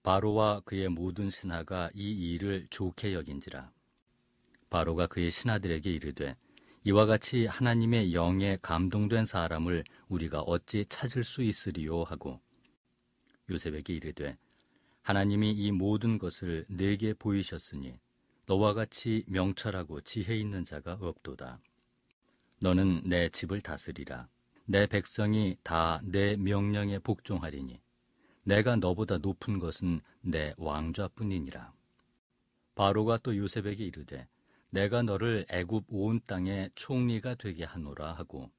바로와 그의 모든 신하가 이 일을 좋게 여긴지라. 바로가 그의 신하들에게 이르되 이와 같이 하나님의 영에 감동된 사람을 우리가 어찌 찾을 수 있으리요 하고 요셉에게 이르되 하나님이 이 모든 것을 내게 보이셨으니 너와 같이 명철하고 지혜 있는 자가 없도다. 너는 내 집을 다스리라. 내 백성이 다 내 명령에 복종하리니 내가 너보다 높은 것은 내 왕좌뿐이니라. 바로가 또 요셉에게 이르되 내가 너를 애굽 온 땅의 총리가 되게 하노라 하고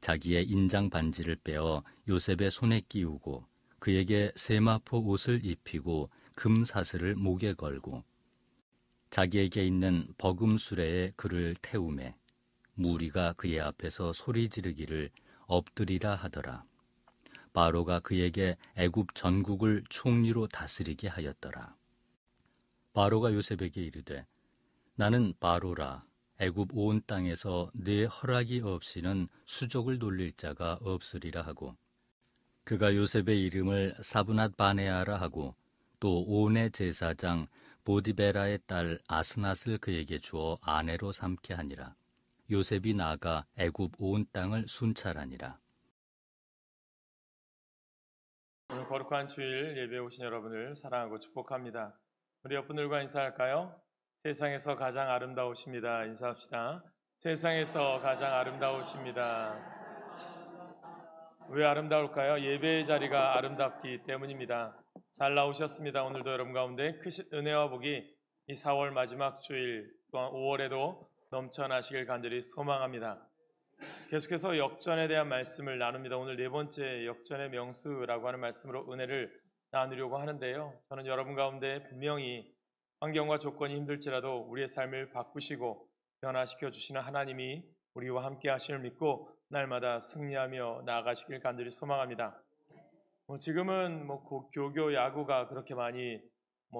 자기의 인장 반지를 빼어 요셉의 손에 끼우고 그에게 세마포 옷을 입히고 금 사슬을 목에 걸고 자기에게 있는 버금 수레에 그를 태우매 무리가 그의 앞에서 소리 지르기를 엎드리라 하더라. 바로가 그에게 애굽 전국을 총리로 다스리게 하였더라. 바로가 요셉에게 이르되 나는 바로라. 애굽 온 땅에서 네 허락이 없이는 수족을 돌릴 자가 없으리라 하고 그가 요셉의 이름을 사브낫 바네아라 하고 또 온의 제사장 보디베라의 딸 아스낫을 그에게 주어 아내로 삼게 하니라. 요셉이 나가 애굽 온 땅을 순찰하니라. 오늘 거룩한 주일 예배에 오신 여러분을 사랑하고 축복합니다. 우리 옆분들과 인사할까요? 세상에서 가장 아름다우십니다. 인사합시다. 세상에서 가장 아름다우십니다. 왜 아름다울까요? 예배의 자리가 아름답기 때문입니다. 잘 나오셨습니다. 오늘도 여러분 가운데 크신 은혜와 복이 이 4월 마지막 주일 또한 5월에도 넘쳐나시길 간절히 소망합니다. 계속해서 역전에 대한 말씀을 나눕니다. 오늘 네 번째 역전의 명수라고 하는 말씀으로 은혜를 나누려고 하는데요. 저는 여러분 가운데 분명히 환경과 조건이 힘들지라도 우리의 삶을 바꾸시고 변화시켜 주시는 하나님이 우리와 함께 하심을 믿고 날마다 승리하며 나아가시길 간절히 소망합니다. 지금은 교교 야구가 그렇게 많이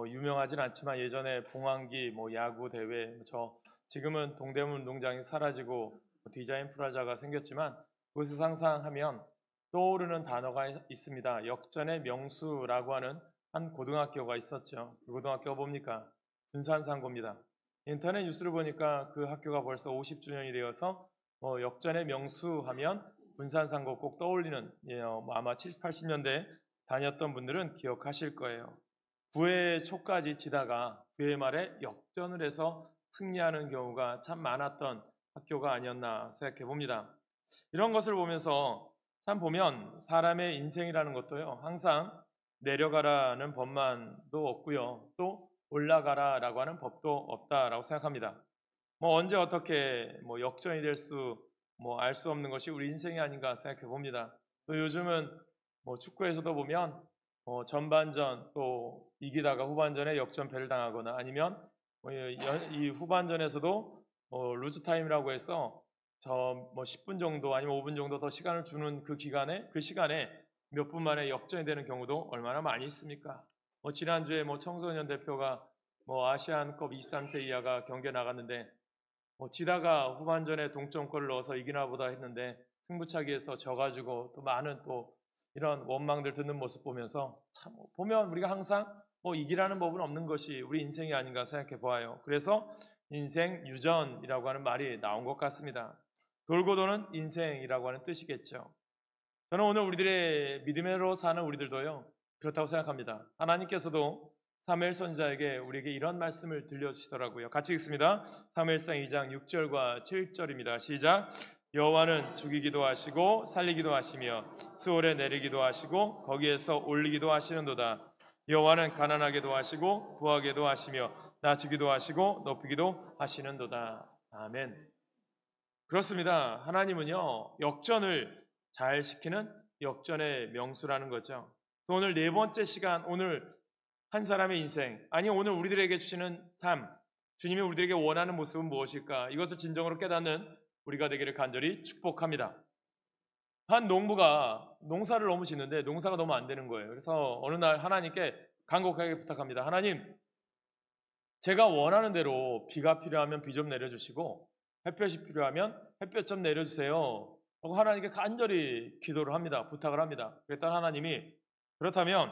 유명하진 않지만 예전에 봉황기 야구 대회 지금은 동대문 운동장이 사라지고 디자인 프라자가 생겼지만 그것을 상상하면 떠오르는 단어가 있습니다. 역전의 명수라고 하는 한 고등학교가 있었죠. 그 고등학교가 뭡니까? 군산상고입니다. 인터넷 뉴스를 보니까 그 학교가 벌써 50주년이 되어서 역전의 명수하면 군산상고 꼭 떠올리는 아마 70, 80년대 다녔던 분들은 기억하실 거예요. 9회 초까지 지다가 9회 말에 역전을 해서 승리하는 경우가 참 많았던 학교가 아니었나 생각해 봅니다. 이런 것을 보면서 참 보면 사람의 인생이라는 것도요, 항상 내려가라는 법만도 없고요, 또 올라가라라고 하는 법도 없다라고 생각합니다. 언제 어떻게 역전이 될 수 알 수 없는 것이 우리 인생이 아닌가 생각해 봅니다. 또 요즘은 축구에서도 보면 전반전 또 이기다가 후반전에 역전패를 당하거나 아니면 이 후반전에서도 루즈 타임이라고 해서 10분 정도 아니면 5분 정도 더 시간을 주는 그 시간에 몇 분 만에 역전이 되는 경우도 얼마나 많이 있습니까? 지난주에 청소년 대표가 아시안컵 23세 이하가 경기에 나갔는데 지다가 후반전에 동점골을 넣어서 이기나 보다 했는데 승부차기에서 져가지고 또 많은 또 이런 원망들 듣는 모습 보면서 참 보면 우리가 항상 이기라는 법은 없는 것이 우리 인생이 아닌가 생각해 보아요. 그래서 인생 유전이라고 하는 말이 나온 것 같습니다. 돌고 도는 인생이라고 하는 뜻이겠죠. 저는 오늘 우리들의 믿음으로 사는 우리들도요, 그렇다고 생각합니다. 하나님께서도 사무엘 선지자에게 우리에게 이런 말씀을 들려주시더라고요. 같이 읽습니다. 사무엘상 2장 6절과 7절입니다. 시작. 여호와는 죽이기도 하시고 살리기도 하시며 스올에 내리기도 하시고 거기에서 올리기도 하시는도다. 여호와는 가난하게도 하시고 부하게도 하시며 낮추기도 하시고 높이기도 하시는도다. 아멘. 그렇습니다. 하나님은요, 역전을 잘 시키는 역전의 명수라는 거죠. 오늘 네 번째 시간, 오늘 한 사람의 인생, 아니 오늘 우리들에게 주시는 삶, 주님이 우리들에게 원하는 모습은 무엇일까? 이것을 진정으로 깨닫는 우리가 되기를 간절히 축복합니다. 한 농부가 농사를 너무 짓는데 농사가 너무 안 되는 거예요. 그래서 어느 날 하나님께 간곡하게 부탁합니다. 하나님, 제가 원하는 대로 비가 필요하면 비 좀 내려주시고 햇볕이 필요하면 햇볕 좀 내려주세요. 하고 하나님께 간절히 기도를 합니다. 부탁을 합니다. 그랬더니 하나님이 그렇다면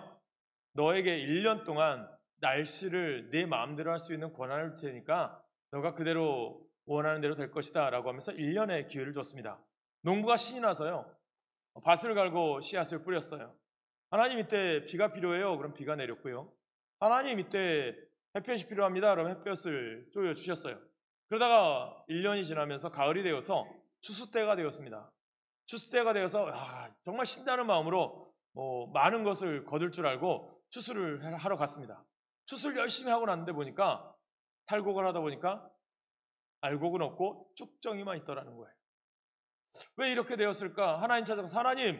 너에게 1년 동안 날씨를 내 마음대로 할 수 있는 권한을 줄 테니까 너가 그대로 원하는 대로 될 것이다 라고 하면서 1년의 기회를 줬습니다. 농부가 신이 나서요, 밭을 갈고 씨앗을 뿌렸어요. 하나님 이때 비가 필요해요. 그럼 비가 내렸고요. 하나님 이때 햇볕이 필요합니다. 그럼 햇볕을 쪼여 주셨어요. 그러다가 1년이 지나면서 가을이 되어서 추수 때가 되었습니다. 추수 때가 되어서 정말 신나는 마음으로 많은 것을 거둘 줄 알고 추수를 하러 갔습니다. 추수를 열심히 하고 났는데 보니까 탈곡을 하다 보니까 알곡은 없고 쭉정이만 있더라는 거예요. 왜 이렇게 되었을까? 하나님 찾아가서 하나님,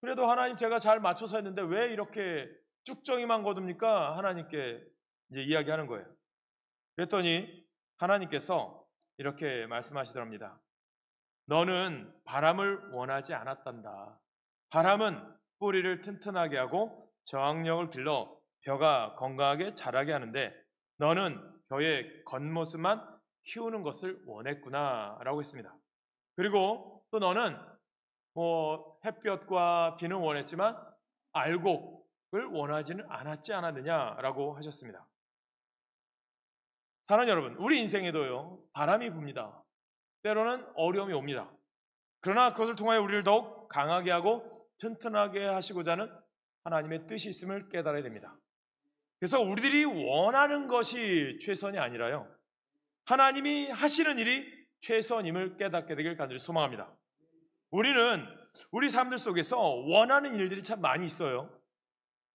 그래도 하나님 제가 잘 맞춰서 했는데 왜 이렇게 쭉정이만 거둡니까? 하나님께 이제 이야기하는 거예요. 그랬더니 하나님께서 이렇게 말씀하시더랍니다. 너는 바람을 원하지 않았단다. 바람은 뿌리를 튼튼하게 하고 저항력을 길러 벼가 건강하게 자라게 하는데 너는 벼의 겉모습만 키우는 것을 원했구나 라고 했습니다. 그리고 또 너는 햇볕과 비는 원했지만 알곡을 원하지는 않았지 않았느냐라고 하셨습니다. 사랑하는 여러분, 우리 인생에도요, 바람이 붑니다. 때로는 어려움이 옵니다. 그러나 그것을 통하여 우리를 더욱 강하게 하고 튼튼하게 하시고자 하는 하나님의 뜻이 있음을 깨달아야 됩니다. 그래서 우리들이 원하는 것이 최선이 아니라요, 하나님이 하시는 일이 최선임을 깨닫게 되길 간절히 소망합니다. 우리는 우리 삶들 속에서 원하는 일들이 참 많이 있어요.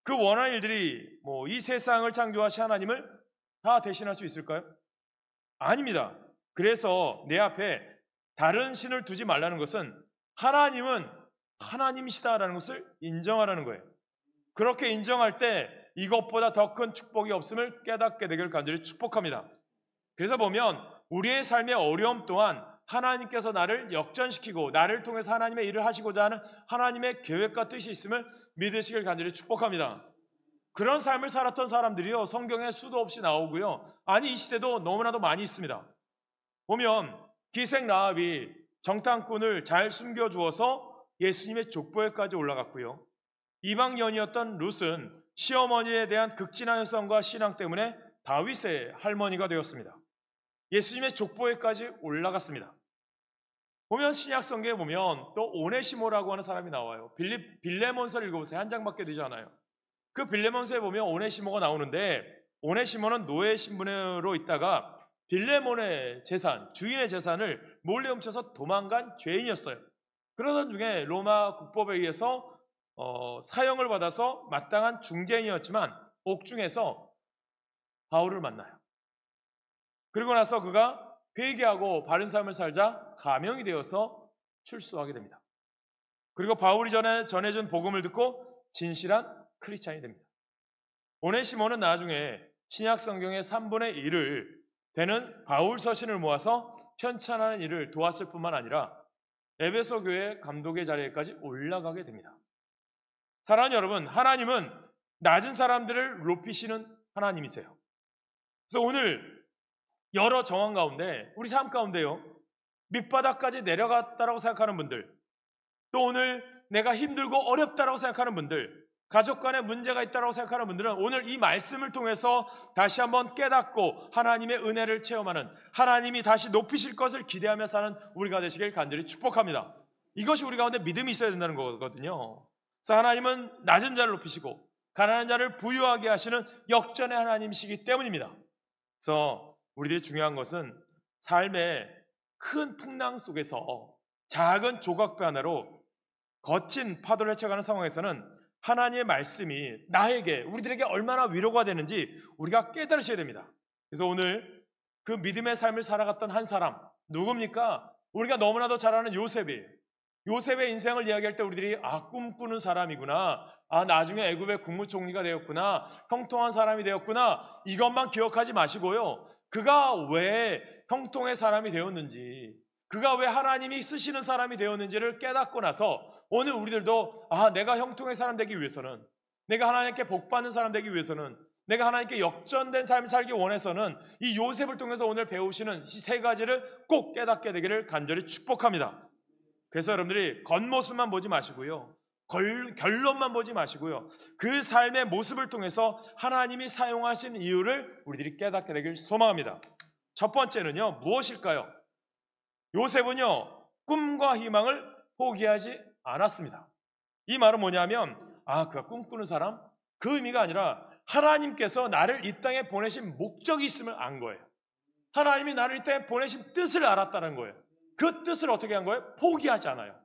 그 원하는 일들이 이 세상을 창조하신 하나님을 다 대신할 수 있을까요? 아닙니다. 그래서 내 앞에 다른 신을 두지 말라는 것은 하나님은 하나님이시다라는 것을 인정하라는 거예요. 그렇게 인정할 때 이것보다 더 큰 축복이 없음을 깨닫게 되길 간절히 축복합니다. 그래서 보면 우리의 삶의 어려움 또한 하나님께서 나를 역전시키고 나를 통해서 하나님의 일을 하시고자 하는 하나님의 계획과 뜻이 있음을 믿으시길 간절히 축복합니다. 그런 삶을 살았던 사람들이요, 성경에 수도 없이 나오고요, 아니 이 시대도 너무나도 많이 있습니다. 보면 기생 라합이 정탐꾼을 잘 숨겨주어서 예수님의 족보에까지 올라갔고요, 이방연이었던 룻은 시어머니에 대한 극진한 혈성과 신앙 때문에 다윗의 할머니가 되었습니다. 예수님의 족보에까지 올라갔습니다. 보면 신약 성경에 보면 또 오네시모라고 하는 사람이 나와요. 빌레몬서를 읽어보세요. 한 장밖에 되지 않아요. 그 빌레몬서에 보면 오네시모가 나오는데, 오네시모는 노예 신분으로 있다가 빌레몬의 재산, 주인의 재산을 몰래 훔쳐서 도망간 죄인이었어요. 그러던 중에 로마 국법에 의해서 사형을 받아서 마땅한 중재인이었지만 옥중에서 바울을 만나요. 그리고 나서 그가 회개하고 바른 삶을 살자 가명이 되어서 출소하게 됩니다. 그리고 바울이 전해준 복음을 듣고 진실한 크리스찬이 됩니다. 오네시모는 나중에 신약 성경의 3분의 1을 되는 바울 서신을 모아서 편찬하는 일을 도왔을 뿐만 아니라 에베소 교회 감독의 자리에까지 올라가게 됩니다. 사랑하는 여러분, 하나님은 낮은 사람들을 높이시는 하나님이세요. 그래서 오늘 여러 정황 가운데, 우리 삶 가운데요, 밑바닥까지 내려갔다라고 생각하는 분들, 또 오늘 내가 힘들고 어렵다라고 생각하는 분들, 가족 간에 문제가 있다라고 생각하는 분들은 오늘 이 말씀을 통해서 다시 한번 깨닫고 하나님의 은혜를 체험하는, 하나님이 다시 높이실 것을 기대하며 사는 우리가 되시길 간절히 축복합니다. 이것이 우리 가운데 믿음이 있어야 된다는 거거든요. 그래서 하나님은 낮은 자를 높이시고 가난한 자를 부유하게 하시는 역전의 하나님이시기 때문입니다. 그래서 우리들이 중요한 것은 삶의 큰 풍랑 속에서 작은 조각배 하나로 거친 파도를 헤쳐가는 상황에서는 하나님의 말씀이 나에게, 우리들에게 얼마나 위로가 되는지 우리가 깨달으셔야 됩니다. 그래서 오늘 그 믿음의 삶을 살아갔던 한 사람, 누굽니까? 우리가 너무나도 잘 아는 요셉이에요. 요셉의 인생을 이야기할 때 우리들이 꿈꾸는 사람이구나, 나중에 애굽의 국무총리가 되었구나, 형통한 사람이 되었구나, 이것만 기억하지 마시고요, 그가 왜 형통의 사람이 되었는지, 그가 왜 하나님이 쓰시는 사람이 되었는지를 깨닫고 나서 오늘 우리들도 내가 형통의 사람 되기 위해서는, 내가 하나님께 복받는 사람 되기 위해서는, 내가 하나님께 역전된 삶을 살기 원해서는 이 요셉을 통해서 오늘 배우시는 이 세 가지를 꼭 깨닫게 되기를 간절히 축복합니다. 그래서 여러분들이 겉모습만 보지 마시고요, 결론만 보지 마시고요. 그 삶의 모습을 통해서 하나님이 사용하신 이유를 우리들이 깨닫게 되길 소망합니다. 첫 번째는요, 무엇일까요? 요셉은요, 꿈과 희망을 포기하지 않았습니다. 이 말은 뭐냐면, 그가 꿈꾸는 사람? 그 의미가 아니라 하나님께서 나를 이 땅에 보내신 목적이 있음을 안 거예요. 하나님이 나를 이 땅에 보내신 뜻을 알았다는 거예요. 그 뜻을 어떻게 한 거예요? 포기하지 않아요.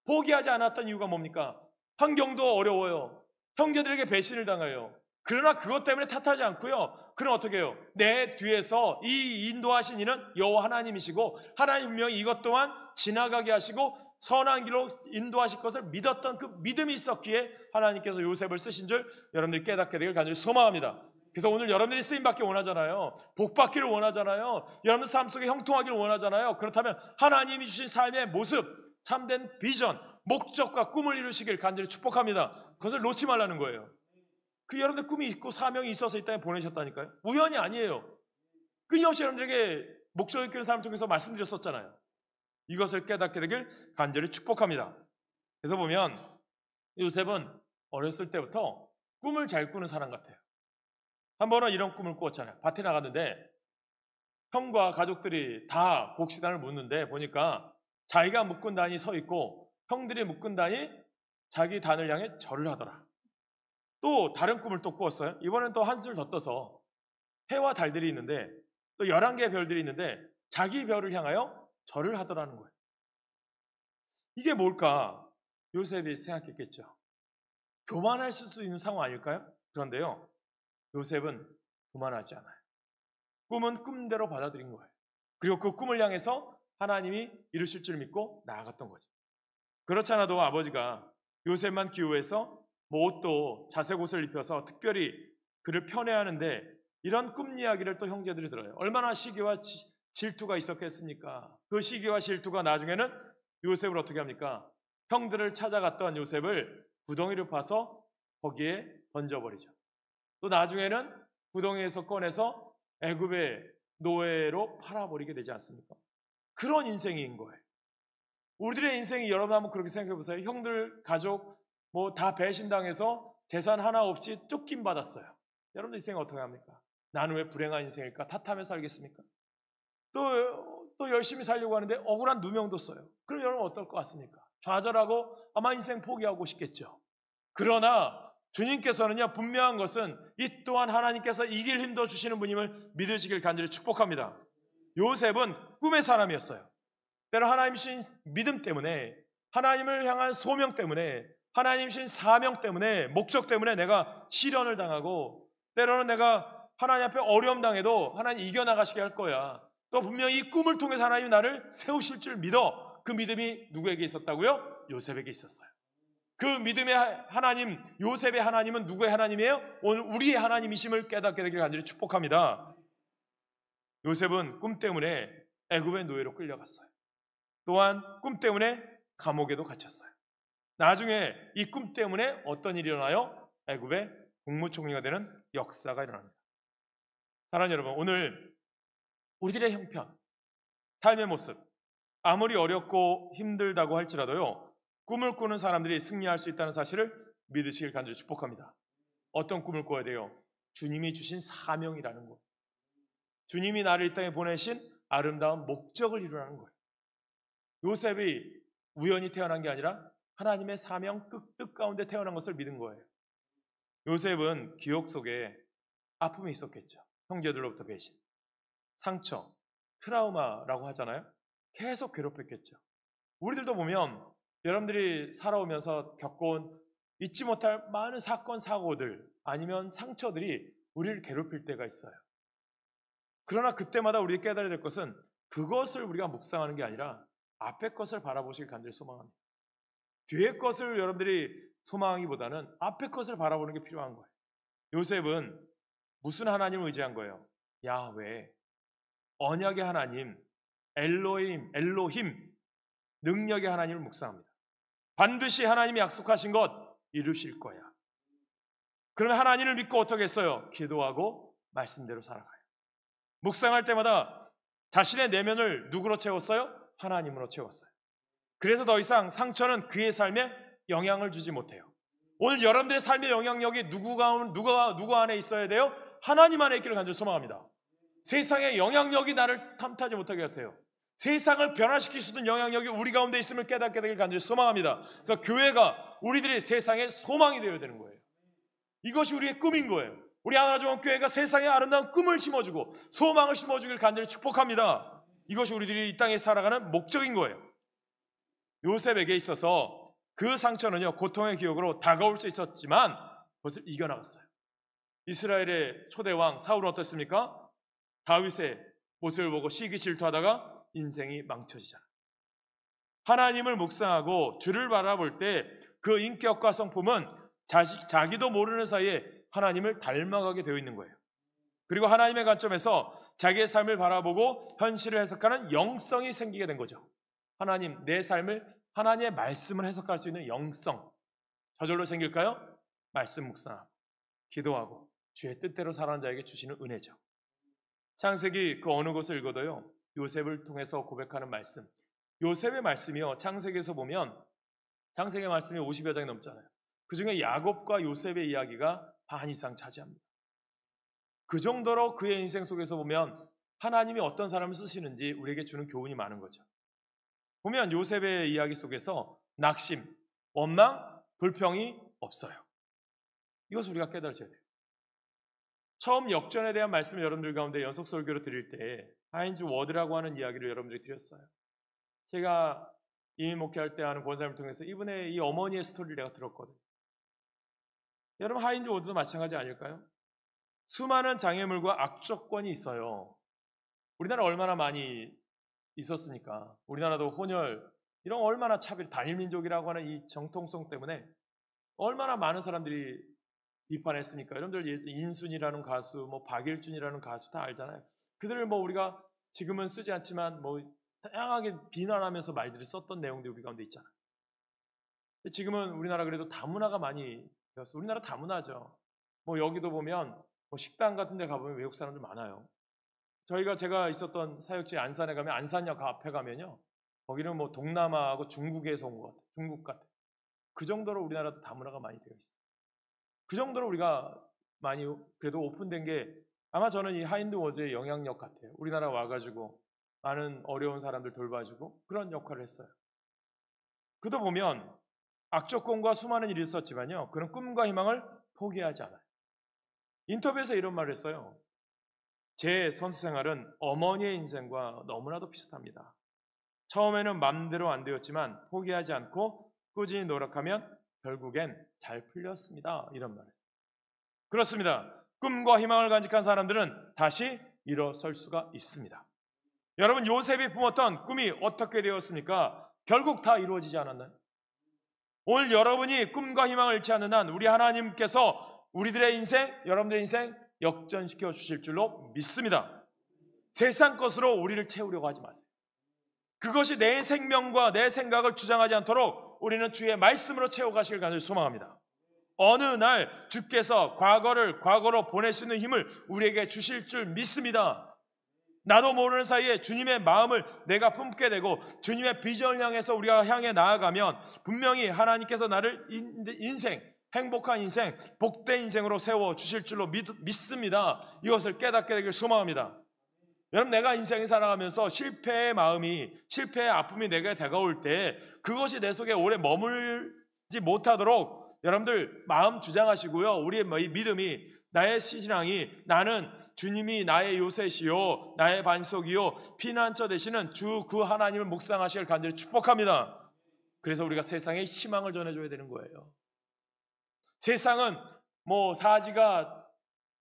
포기하지 않았던 이유가 뭡니까? 환경도 어려워요. 형제들에게 배신을 당해요. 그러나 그것 때문에 탓하지 않고요. 그럼 어떻게 해요? 내 뒤에서 이 인도하신 이는 여호와 하나님이시고 하나님 분명히 이것 또한 지나가게 하시고 선한 길로 인도하실 것을 믿었던 그 믿음이 있었기에 하나님께서 요셉을 쓰신 줄 여러분들이 깨닫게 되길 간절히 소망합니다. 그래서 오늘 여러분들이 쓰임받기 원하잖아요. 복받기를 원하잖아요. 여러분들 삶 속에 형통하기를 원하잖아요. 그렇다면 하나님이 주신 삶의 모습, 참된 비전, 목적과 꿈을 이루시길 간절히 축복합니다. 그것을 놓지 말라는 거예요. 그 여러분들 꿈이 있고 사명이 있어서 이 땅에 보내셨다니까요. 우연이 아니에요. 끊임없이 여러분들에게 목적을 이끄는 사람을 통해서 말씀드렸었잖아요. 이것을 깨닫게 되길 간절히 축복합니다. 그래서 보면 요셉은 어렸을 때부터 꿈을 잘 꾸는 사람 같아요. 한 번은 이런 꿈을 꾸었잖아요. 밭에 나갔는데 형과 가족들이 다 곡식단을 묻는데 보니까 자기가 묶은 단이 서 있고 형들이 묶은 단이 자기 단을 향해 절을 하더라. 또 다른 꿈을 또 꾸었어요. 이번엔 또 한술 더 떠서 해와 달들이 있는데 또 11개의 별들이 있는데 자기 별을 향하여 절을 하더라는 거예요. 이게 뭘까? 요셉이 생각했겠죠. 교만할 수 있는 상황 아닐까요? 그런데요, 요셉은 교만하지 않아요. 꿈은 꿈대로 받아들인 거예요. 그리고 그 꿈을 향해서 하나님이 이루실 줄 믿고 나아갔던 거죠. 그렇지 않아도 아버지가 요셉만 기호해서 옷도 자색 옷을 입혀서 특별히 그를 편애하는데 이런 꿈 이야기를 또 형제들이 들어요. 얼마나 시기와 질투가 있었겠습니까? 그 시기와 질투가 나중에는 요셉을 어떻게 합니까? 형들을 찾아갔던 요셉을 구덩이를 파서 거기에 던져버리죠. 또 나중에는 구덩이에서 꺼내서 애굽의 노예로 팔아버리게 되지 않습니까? 그런 인생인 거예요. 우리들의 인생이 여러분 한번 그렇게 생각해 보세요. 형들, 가족 다 배신당해서 재산 하나 없이 쫓김 받았어요. 여러분들 인생이 어떻게 합니까? 나는 왜 불행한 인생일까? 탓하며 살겠습니까? 또 열심히 살려고 하는데 억울한 누명도 써요. 그럼 여러분 어떨 것 같습니까? 좌절하고 아마 인생 포기하고 싶겠죠. 그러나 주님께서는요, 분명한 것은 이 또한 하나님께서 이길 힘도 주시는 분임을 믿으시길 간절히 축복합니다. 요셉은 꿈의 사람이었어요. 때로 하나님이신 믿음 때문에, 하나님을 향한 소명 때문에, 하나님이신 사명 때문에, 목적 때문에 내가 시련을 당하고 때로는 내가 하나님 앞에 어려움 당해도 하나님 이겨나가시게 할 거야. 또 분명히 이 꿈을 통해서 하나님이 나를 세우실 줄 믿어. 그 믿음이 누구에게 있었다고요? 요셉에게 있었어요. 그 믿음의 하나님, 요셉의 하나님은 누구의 하나님이에요? 오늘 우리의 하나님이심을 깨닫게 되기를 간절히 축복합니다. 요셉은 꿈 때문에 애굽의 노예로 끌려갔어요. 또한 꿈 때문에 감옥에도 갇혔어요. 나중에 이 꿈 때문에 어떤 일이 일어나요? 애굽의 국무총리가 되는 역사가 일어납니다. 사랑하는 여러분, 오늘 우리들의 형편, 삶의 모습, 아무리 어렵고 힘들다고 할지라도요, 꿈을 꾸는 사람들이 승리할 수 있다는 사실을 믿으시길 간절히 축복합니다. 어떤 꿈을 꿔야 돼요? 주님이 주신 사명이라는 것. 주님이 나를 이 땅에 보내신 아름다운 목적을 이루라는 거예요. 요셉이 우연히 태어난 게 아니라 하나님의 사명 뜻 가운데 태어난 것을 믿은 거예요. 요셉은 기억 속에 아픔이 있었겠죠. 형제들로부터 배신, 상처, 트라우마라고 하잖아요. 계속 괴롭혔겠죠. 우리들도 보면 여러분들이 살아오면서 겪어온 잊지 못할 많은 사건, 사고들 아니면 상처들이 우리를 괴롭힐 때가 있어요. 그러나 그때마다 우리가 깨달아야 될 것은 그것을 우리가 묵상하는 게 아니라 앞의 것을 바라보시길 간절히 소망합니다. 뒤의 것을 여러분들이 소망하기보다는 앞의 것을 바라보는 게 필요한 거예요. 요셉은 무슨 하나님을 의지한 거예요? 야훼, 언약의 하나님, 엘로힘, 능력의 하나님을 묵상합니다. 반드시 하나님이 약속하신 것 이루실 거야. 그러면 하나님을 믿고 어떻게 했어요? 기도하고 말씀대로 살아가요. 묵상할 때마다 자신의 내면을 누구로 채웠어요? 하나님으로 채웠어요. 그래서 더 이상 상처는 그의 삶에 영향을 주지 못해요. 오늘 여러분들의 삶의 영향력이 누구 안에 있어야 돼요? 하나님 안에 있기를 간절히 소망합니다. 세상의 영향력이 나를 탐타지 못하게 하세요. 세상을 변화시킬 수 있는 영향력이 우리 가운데 있음을 깨닫게 되길 간절히 소망합니다. 그래서 교회가 우리들이 세상의 소망이 되어야 되는 거예요. 이것이 우리의 꿈인 거예요. 우리 하나중앙교회가 세상에 아름다운 꿈을 심어주고 소망을 심어주길 간절히 축복합니다. 이것이 우리들이 이 땅에 살아가는 목적인 거예요. 요셉에게 있어서 그 상처는요, 고통의 기억으로 다가올 수 있었지만 그것을 이겨나갔어요. 이스라엘의 초대왕 사울은 어떻습니까? 다윗의 모습을 보고 시기 질투하다가 인생이 망쳐지잖아요. 하나님을 묵상하고 주를 바라볼 때 그 인격과 성품은 자기도 모르는 사이에 하나님을 닮아가게 되어 있는 거예요. 그리고 하나님의 관점에서 자기의 삶을 바라보고 현실을 해석하는 영성이 생기게 된 거죠. 하나님, 내 삶을 하나님의 말씀을 해석할 수 있는 영성. 저절로 생길까요? 말씀 묵상하고 기도하고 주의 뜻대로 살아가는 자에게 주시는 은혜죠. 창세기 그 어느 곳을 읽어도요, 요셉을 통해서 고백하는 말씀. 요셉의 말씀이요, 창세기에서 보면 창세기 말씀이 50여 장이 넘잖아요. 그 중에 야곱과 요셉의 이야기가 반 이상 차지합니다. 그 정도로 그의 인생 속에서 보면 하나님이 어떤 사람을 쓰시는지 우리에게 주는 교훈이 많은 거죠. 보면 요셉의 이야기 속에서 낙심, 원망, 불평이 없어요. 이것을 우리가 깨달으셔야 돼요. 처음 역전에 대한 말씀을 여러분들 가운데 연속 설교로 드릴 때 하인즈 워드라고 하는 이야기를 여러분들이 드렸어요. 제가 이민 목회할 때 하는 권사님을 통해서 이분의 이 어머니의 스토리를 내가 들었거든요. 여러분, 하인즈 워드도 마찬가지 아닐까요? 수많은 장애물과 악조건이 있어요. 우리나라 얼마나 많이 있었습니까? 우리나라도 혼혈, 이런 얼마나 차별, 단일민족이라고 하는 이 정통성 때문에 얼마나 많은 사람들이 비판했습니까? 여러분들 인순이라는 가수, 박일준이라는 가수 다 알잖아요. 그들을 우리가 지금은 쓰지 않지만 다양하게 비난하면서 말들을 썼던 내용들이 우리 가운데 있잖아요. 지금은 우리나라 그래도 다문화가 많이 되었어요. 우리나라 다문화죠. 여기도 보면 식당 같은 데 가보면 외국 사람들 많아요. 제가 있었던 사역지 안산에 가면 안산역 앞에 가면요, 거기는 동남아하고 중국에서 온 것 같아요. 중국 같아요. 그 정도로 우리나라도 다문화가 많이 되어 있어요. 그 정도로 우리가 많이 그래도 오픈된 게 아마 저는 이 하인드 워즈의 영향력 같아요. 우리나라 와가지고 많은 어려운 사람들 돌봐주고 그런 역할을 했어요. 그도 보면 악조건과 수많은 일이 있었지만요, 그는 꿈과 희망을 포기하지 않아요. 인터뷰에서 이런 말을 했어요. 제 선수 생활은 어머니의 인생과 너무나도 비슷합니다. 처음에는 맘대로 안 되었지만 포기하지 않고 꾸준히 노력하면 결국엔 잘 풀렸습니다. 이런 말을. 그렇습니다. 꿈과 희망을 간직한 사람들은 다시 일어설 수가 있습니다. 여러분, 요셉이 품었던 꿈이 어떻게 되었습니까? 결국 다 이루어지지 않았나요? 오늘 여러분이 꿈과 희망을 잃지 않는 한 우리 하나님께서 우리들의 인생, 여러분들의 인생 역전시켜 주실 줄로 믿습니다. 세상 것으로 우리를 채우려고 하지 마세요. 그것이 내 생명과 내 생각을 주장하지 않도록 우리는 주의 말씀으로 채워가시길 간절히 소망합니다. 어느 날 주께서 과거를 과거로 보낼 수 있는 힘을 우리에게 주실 줄 믿습니다. 나도 모르는 사이에 주님의 마음을 내가 품게 되고 주님의 비전을 향해서 우리가 향해 나아가면 분명히 하나님께서 나를 인생, 행복한 인생, 복된 인생으로 세워주실 줄로 믿습니다. 이것을 깨닫게 되길 소망합니다. 여러분, 내가 인생을 살아가면서 실패의 마음이, 실패의 아픔이 내게 다가올 때 그것이 내 속에 오래 머물지 못하도록 여러분들 마음 주장하시고요. 우리의 믿음이, 나의 신앙이, 나는 주님이 나의 요새시요 나의 반석이요 피난처 되시는 주 그 하나님을 묵상하시길 간절히 축복합니다. 그래서 우리가 세상에 희망을 전해줘야 되는 거예요. 세상은 사지가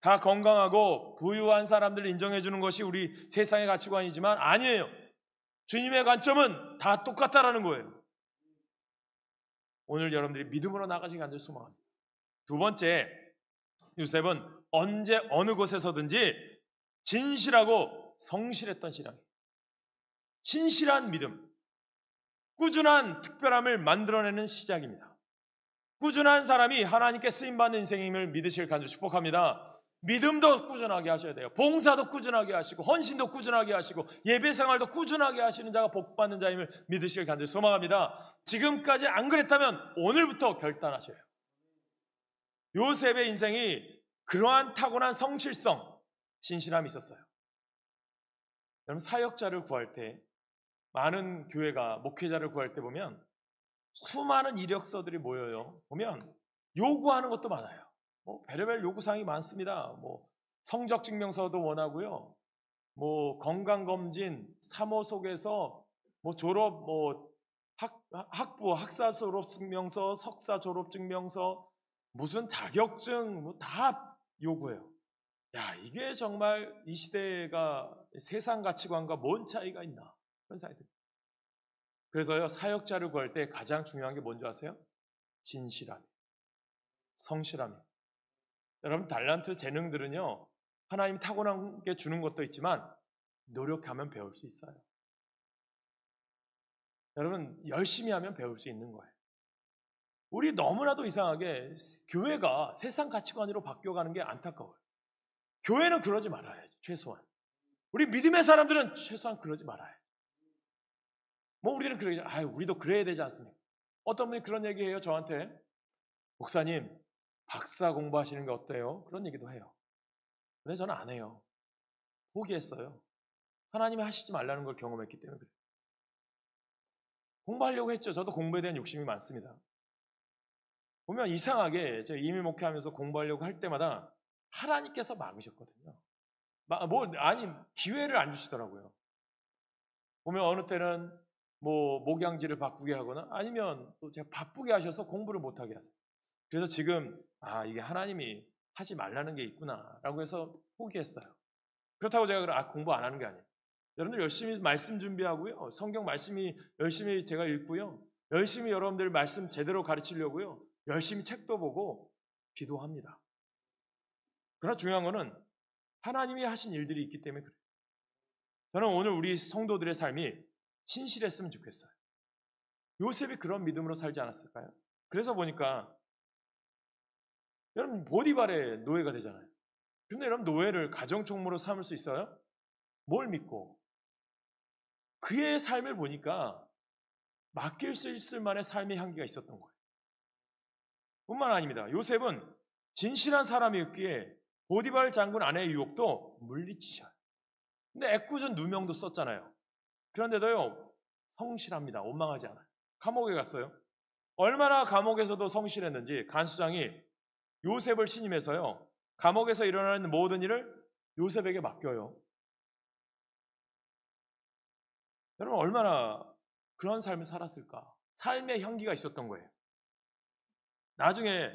다 건강하고 부유한 사람들을 인정해주는 것이 우리 세상의 가치관이지만 아니에요. 주님의 관점은 다 똑같다라는 거예요. 오늘 여러분들이 믿음으로 나가시기 간절히 소망합니다. 두 번째, 요셉은 언제 어느 곳에서든지 진실하고 성실했던 신앙이에요. 신실한 믿음, 꾸준한 특별함을 만들어내는 시작입니다. 꾸준한 사람이 하나님께 쓰임받는 인생임을 믿으실 간절히 축복합니다. 믿음도 꾸준하게 하셔야 돼요. 봉사도 꾸준하게 하시고 헌신도 꾸준하게 하시고 예배 생활도 꾸준하게 하시는 자가 복받는 자임을 믿으시길 간절히 소망합니다. 지금까지 안 그랬다면 오늘부터 결단하셔요. 요셉의 인생이 그러한 타고난 성실성, 진실함이 있었어요. 여러분, 사역자를 구할 때, 많은 교회가 목회자를 구할 때 보면 수많은 이력서들이 모여요. 보면 요구하는 것도 많아요. 별의별 요구사항이 많습니다. 성적 증명서도 원하고요. 건강검진, 사모속에서 졸업, 학부, 학사 졸업 증명서, 석사 졸업 증명서, 무슨 자격증, 다 요구해요. 야, 이게 정말 이 시대가 세상 가치관과 뭔 차이가 있나? 그런 생각이 듭니다. 그래서요, 사역자를 구할 때 가장 중요한 게 뭔지 아세요? 진실함, 성실함. 여러분, 달란트, 재능들은요, 하나님이 타고난 게 주는 것도 있지만 노력하면 배울 수 있어요. 여러분, 열심히 하면 배울 수 있는 거예요. 우리 너무나도 이상하게 교회가 세상 가치관으로 바뀌어가는 게 안타까워요. 교회는 그러지 말아야지, 최소한. 우리 믿음의 사람들은 최소한 그러지 말아야지. 우리는 우리도 그래야 되지 않습니까? 어떤 분이 그런 얘기해요, 저한테. 목사님, 박사 공부하시는 게 어때요? 그런 얘기도 해요. 근데 저는 안 해요. 포기했어요. 하나님이 하시지 말라는 걸 경험했기 때문에 그래요. 공부하려고 했죠. 저도 공부에 대한 욕심이 많습니다. 보면 이상하게 제가 이민 목회하면서 공부하려고 할 때마다 하나님께서 막으셨거든요. 기회를 안 주시더라고요. 보면 어느 때는 목양지를 바꾸게 하거나 아니면 또 제가 바쁘게 하셔서 공부를 못하게 하세요. 그래서 지금 이게 하나님이 하지 말라는 게 있구나라고 해서 포기했어요. 그렇다고 제가 공부 안 하는 게 아니에요. 여러분들 열심히 말씀 준비하고요. 성경 말씀이 열심히 제가 읽고요. 열심히 여러분들 말씀 제대로 가르치려고요. 열심히 책도 보고 기도합니다. 그러나 중요한 거는 하나님이 하신 일들이 있기 때문에 그래요. 저는 오늘 우리 성도들의 삶이 신실했으면 좋겠어요. 요셉이 그런 믿음으로 살지 않았을까요? 그래서 보니까 여러분, 보디발의 노예가 되잖아요. 근데 여러분, 노예를 가정총무로 삼을 수 있어요? 뭘 믿고? 그의 삶을 보니까 맡길 수 있을 만한 삶의 향기가 있었던 거예요. 뿐만 아닙니다. 요셉은 진실한 사람이었기에 보디발 장군 아내의 유혹도 물리치셔요. 근데 애꿎은 누명도 썼잖아요. 그런데도요, 성실합니다. 원망하지 않아요. 감옥에 갔어요. 얼마나 감옥에서도 성실했는지 간수장이 요셉을 신임해서요, 감옥에서 일어나는 모든 일을 요셉에게 맡겨요. 여러분, 얼마나 그런 삶을 살았을까? 삶의 향기가 있었던 거예요. 나중에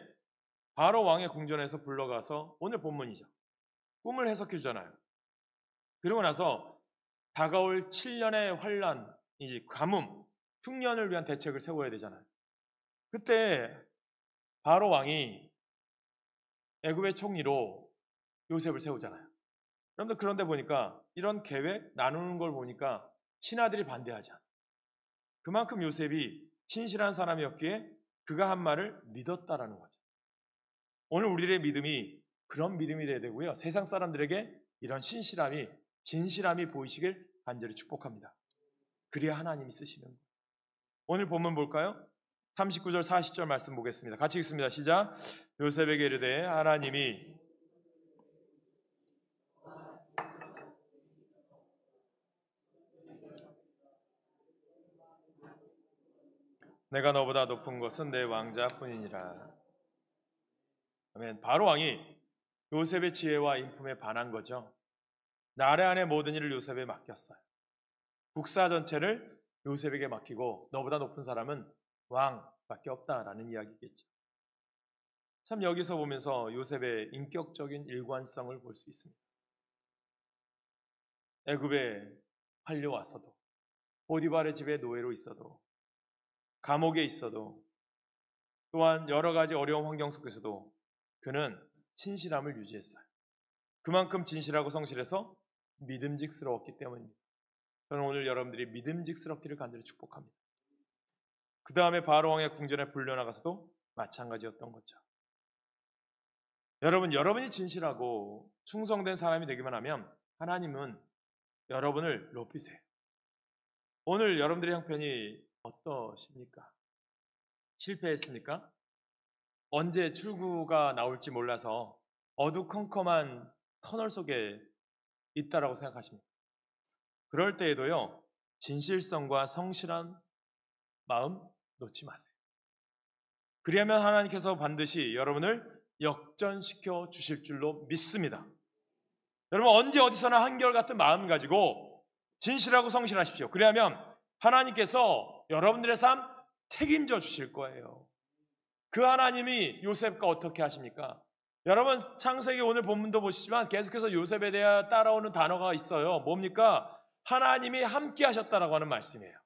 바로 왕의 궁전에서 불러가서, 오늘 본문이죠, 꿈을 해석해 주잖아요. 그리고 나서 다가올 7년의 환란, 가뭄, 흉년을 위한 대책을 세워야 되잖아요. 그때 바로 왕이 애굽의 총리로 요셉을 세우잖아요. 여러분들, 그런데 보니까 이런 계획 나누는 걸 보니까 신하들이 반대하지 않아요. 그만큼 요셉이 신실한 사람이었기에 그가 한 말을 믿었다라는 거죠. 오늘 우리의 믿음이 그런 믿음이 되어야 되고요. 세상 사람들에게 이런 신실함이, 진실함이 보이시길 간절히 축복합니다. 그래야 하나님이 쓰시는 거예요. 오늘 본문 볼까요? 39절 40절 말씀 보겠습니다. 같이 읽습니다. 시작. 요셉에게 이르되 하나님이 내가 너보다 높은 것은 내 왕자뿐이니라. 아멘. 바로 왕이 요셉의 지혜와 인품에 반한 거죠. 나라 안의 모든 일을 요셉에 맡겼어요. 국사 전체를 요셉에게 맡기고 너보다 높은 사람은 왕밖에 없다라는 이야기겠죠. 참, 여기서 보면서 요셉의 인격적인 일관성을 볼 수 있습니다. 애굽에 팔려왔어도, 보디발의 집에 노예로 있어도, 감옥에 있어도, 또한 여러 가지 어려운 환경 속에서도 그는 신실함을 유지했어요. 그만큼 진실하고 성실해서 믿음직스러웠기 때문입니다. 저는 오늘 여러분들이 믿음직스럽기를 간절히 축복합니다. 그 다음에 바로 왕의 궁전에 불려나가서도 마찬가지였던 거죠. 여러분이 진실하고 충성된 사람이 되기만 하면 하나님은 여러분을 높이세요. 오늘 여러분들의 형편이 어떠십니까? 실패했습니까? 언제 출구가 나올지 몰라서 어두컴컴한 터널 속에 있다라고 생각하십니까? 그럴 때에도요, 진실성과 성실한 마음 놓지 마세요. 그리하면 하나님께서 반드시 여러분을 역전시켜 주실 줄로 믿습니다. 여러분, 언제 어디서나 한결같은 마음 가지고 진실하고 성실하십시오. 그리하면 하나님께서 여러분들의 삶 책임져 주실 거예요. 그 하나님이 요셉과 어떻게 하십니까? 여러분, 창세기 오늘 본문도 보시지만 계속해서 요셉에 대해 따라오는 단어가 있어요. 뭡니까? 하나님이 함께 하셨다라고 하는 말씀이에요.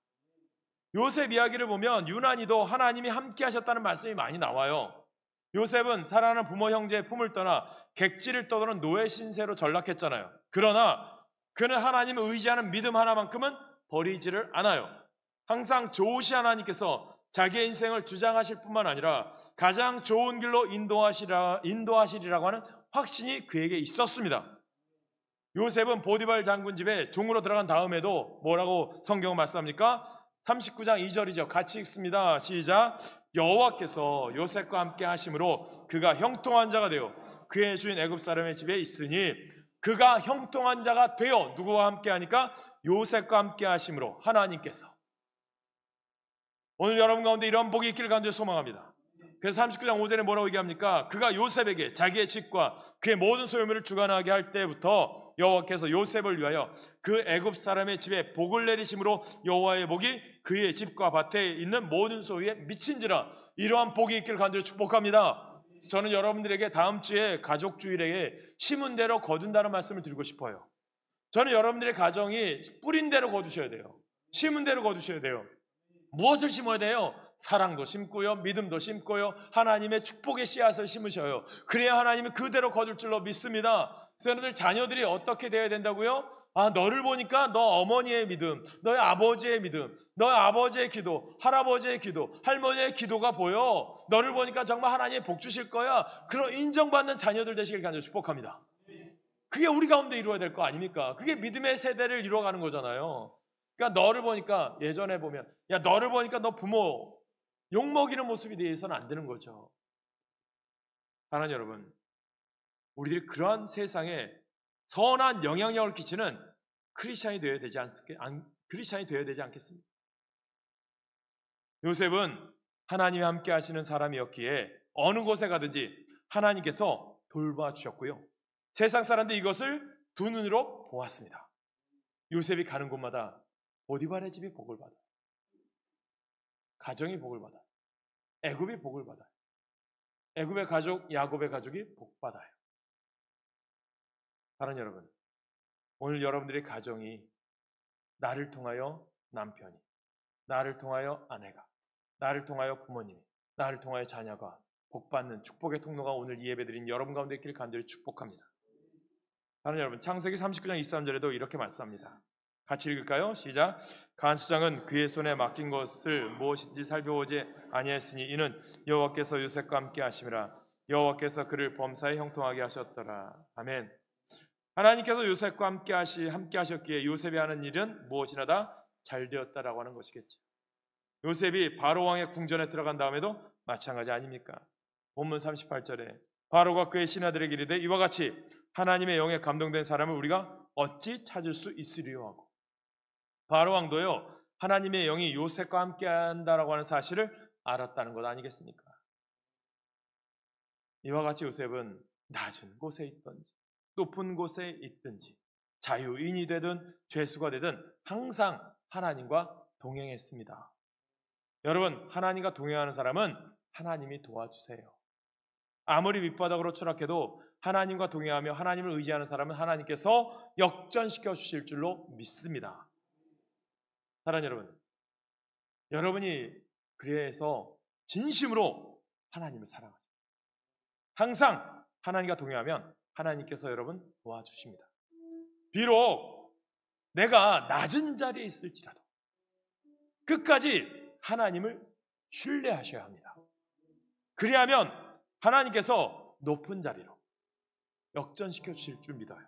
요셉 이야기를 보면 유난히도 하나님이 함께 하셨다는 말씀이 많이 나와요. 요셉은 사랑하는 부모 형제의 품을 떠나 객지를 떠도는 노예 신세로 전락했잖아요. 그러나 그는 하나님을 의지하는 믿음 하나만큼은 버리지를 않아요. 항상 좋으신 하나님께서 자기의 인생을 주장하실 뿐만 아니라 가장 좋은 길로 인도하시리라고 하는 확신이 그에게 있었습니다. 요셉은 보디발 장군 집에 종으로 들어간 다음에도 뭐라고 성경은 말씀합니까? 39장 2절이죠. 같이 읽습니다. 시작. 여호와께서 요셉과 함께 하심으로 그가 형통한 자가 되어 그의 주인 애굽 사람의 집에 있으니 그가 형통한 자가 되어 누구와 함께 하니까? 요셉과 함께 하심으로 하나님께서. 오늘 여러분 가운데 이런 복이 있기를 간절히 소망합니다. 그래서 39장 5절에 뭐라고 얘기합니까? 그가 요셉에게 자기의 집과 그의 모든 소유물을 주관하게 할 때부터 여호와께서 요셉을 위하여 그 애굽 사람의 집에 복을 내리심으로 여호와의 복이 그의 집과 밭에 있는 모든 소유에 미친지라. 이러한 복이 있기를 간절히 축복합니다. 저는 여러분들에게 다음 주에 가족 주일에 심은 대로 거둔다는 말씀을 드리고 싶어요. 저는 여러분들의 가정이 뿌린 대로 거두셔야 돼요. 심은 대로 거두셔야 돼요. 무엇을 심어야 돼요? 사랑도 심고요, 믿음도 심고요, 하나님의 축복의 씨앗을 심으셔요. 그래야 하나님이 그대로 거둘 줄로 믿습니다. 그래서 여러분들 자녀들이 어떻게 되어야 된다고요? 너를 보니까 너 어머니의 믿음, 너의 아버지의 믿음, 너의 아버지의 기도, 할아버지의 기도, 할머니의 기도가 보여. 너를 보니까 정말 하나님의 복 주실 거야. 그런 인정받는 자녀들 되시길 간절히 축복합니다. 그게 우리 가운데 이루어야 될 거 아닙니까? 그게 믿음의 세대를 이루어가는 거잖아요. 그러니까 너를 보니까, 예전에 보면 너를 보니까 너 부모 욕먹이는 모습이 되어서는 안 되는 거죠. 사랑하는 여러분, 우리들이 그러한 세상에 선한 영향력을 끼치는 크리스찬이 되어야 되지 않겠습니까? 요셉은 하나님이 함께 하시는 사람이었기에 어느 곳에 가든지 하나님께서 돌봐주셨고요. 세상 사람들이 이것을 두 눈으로 보았습니다. 요셉이 가는 곳마다 보디발의 집이 복을 받아요. 가정이 복을 받아요. 애굽이 복을 받아요. 애굽의 가족, 야곱의 가족이 복 받아요. 사랑하는 여러분, 오늘 여러분들의 가정이 나를 통하여 남편이, 나를 통하여 아내가, 나를 통하여 부모님이, 나를 통하여 자녀가 복받는 축복의 통로가 오늘 이 예배드린 여러분 가운데 있기를 간절히 축복합니다. 사랑하는 여러분, 창세기 39장 23절에도 이렇게 말씀합니다. 같이 읽을까요? 시작. 간수장은 그의 손에 맡긴 것을 무엇인지 살펴보지 아니했으니 이는 여호와께서 요셉과 함께 하심이라. 여호와께서 그를 범사에 형통하게 하셨더라. 아멘. 하나님께서 요셉과 함께 하셨기에 요셉이 하는 일은 무엇이나 다 잘 되었다라고 하는 것이겠죠. 요셉이 바로 왕의 궁전에 들어간 다음에도 마찬가지 아닙니까? 본문 38절에 바로가 그의 신하들에게 이르되 이와 같이 하나님의 영에 감동된 사람을 우리가 어찌 찾을 수 있으리요 하고, 바로 왕도요 하나님의 영이 요셉과 함께 한다라고 하는 사실을 알았다는 것 아니겠습니까? 이와 같이 요셉은 낮은 곳에 있든지 높은 곳에 있든지 자유인이 되든 죄수가 되든 항상 하나님과 동행했습니다. 여러분, 하나님과 동행하는 사람은 하나님이 도와주세요. 아무리 밑바닥으로 추락해도 하나님과 동행하며 하나님을 의지하는 사람은 하나님께서 역전시켜 주실 줄로 믿습니다. 사랑하는 여러분, 여러분이 그래서 진심으로 하나님을 사랑하십시오. 항상 하나님과 동행하면 하나님께서 여러분 도와주십니다. 비록 내가 낮은 자리에 있을지라도 끝까지 하나님을 신뢰하셔야 합니다. 그리하면 하나님께서 높은 자리로, 역전시켜 주실 줄 믿어요.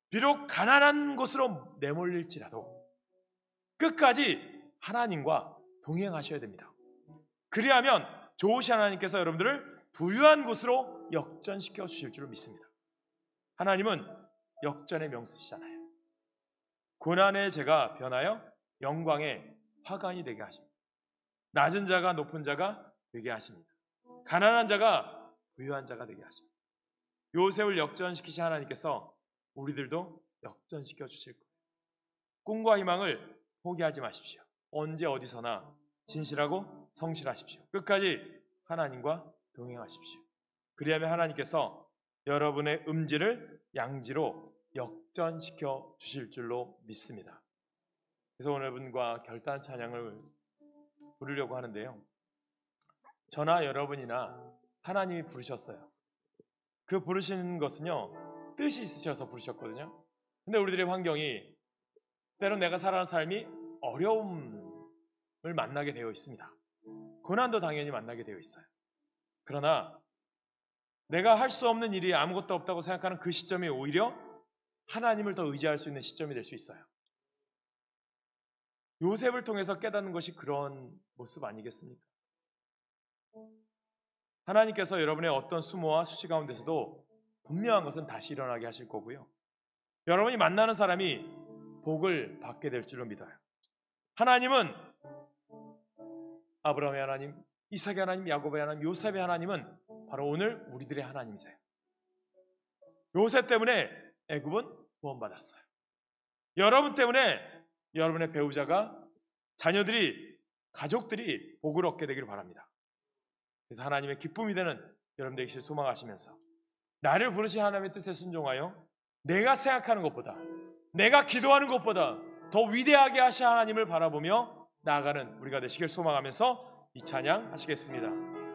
비록 가난한 곳으로 내몰릴지라도 끝까지 하나님과 동행하셔야 됩니다. 그리하면 좋으신 하나님께서 여러분들을 부유한 곳으로 역전시켜 주실 줄 믿습니다. 하나님은 역전의 명수시잖아요. 고난의 제가 변하여 영광의 화관이 되게 하십니다. 낮은 자가 높은 자가 되게 하십니다. 가난한 자가 부유한 자가 되게 하십니다. 요셉을 역전시키신 하나님께서 우리들도 역전시켜 주실 거예요. 꿈과 희망을 포기하지 마십시오. 언제 어디서나 진실하고 성실하십시오. 끝까지 하나님과 동행하십시오. 그리하면 하나님께서 여러분의 음지를 양지로 역전시켜 주실 줄로 믿습니다. 그래서 오늘 분과 결단 찬양을 부르려고 하는데요. 저나 여러분이나 하나님이 부르셨어요. 그 부르신 것은요, 뜻이 있으셔서 부르셨거든요. 근데 우리들의 환경이 때론 내가 살아가는 삶이 어려움을 만나게 되어 있습니다. 고난도 당연히 만나게 되어 있어요. 그러나 내가 할 수 없는 일이 아무것도 없다고 생각하는 그 시점이 오히려 하나님을 더 의지할 수 있는 시점이 될 수 있어요. 요셉을 통해서 깨닫는 것이 그런 모습 아니겠습니까? 하나님께서 여러분의 어떤 수모와 수치 가운데서도 분명한 것은 다시 일어나게 하실 거고요. 여러분이 만나는 사람이 복을 받게 될 줄로 믿어요. 하나님은 아브라함의 하나님, 이삭의 하나님, 야곱의 하나님, 요셉의 하나님은 바로 오늘 우리들의 하나님이세요. 요셉 때문에 애굽은 구원받았어요. 여러분 때문에 여러분의 배우자가, 자녀들이, 가족들이 복을 얻게 되기를 바랍니다. 그래서 하나님의 기쁨이 되는 여러분 되기를 소망하시면서 나를 부르신 하나님의 뜻에 순종하여 내가 생각하는 것보다, 내가 기도하는 것보다 더 위대하게 하신 하나님을 바라보며 나아가는 우리가 되시길 소망하면서 이 찬양 하시겠습니다.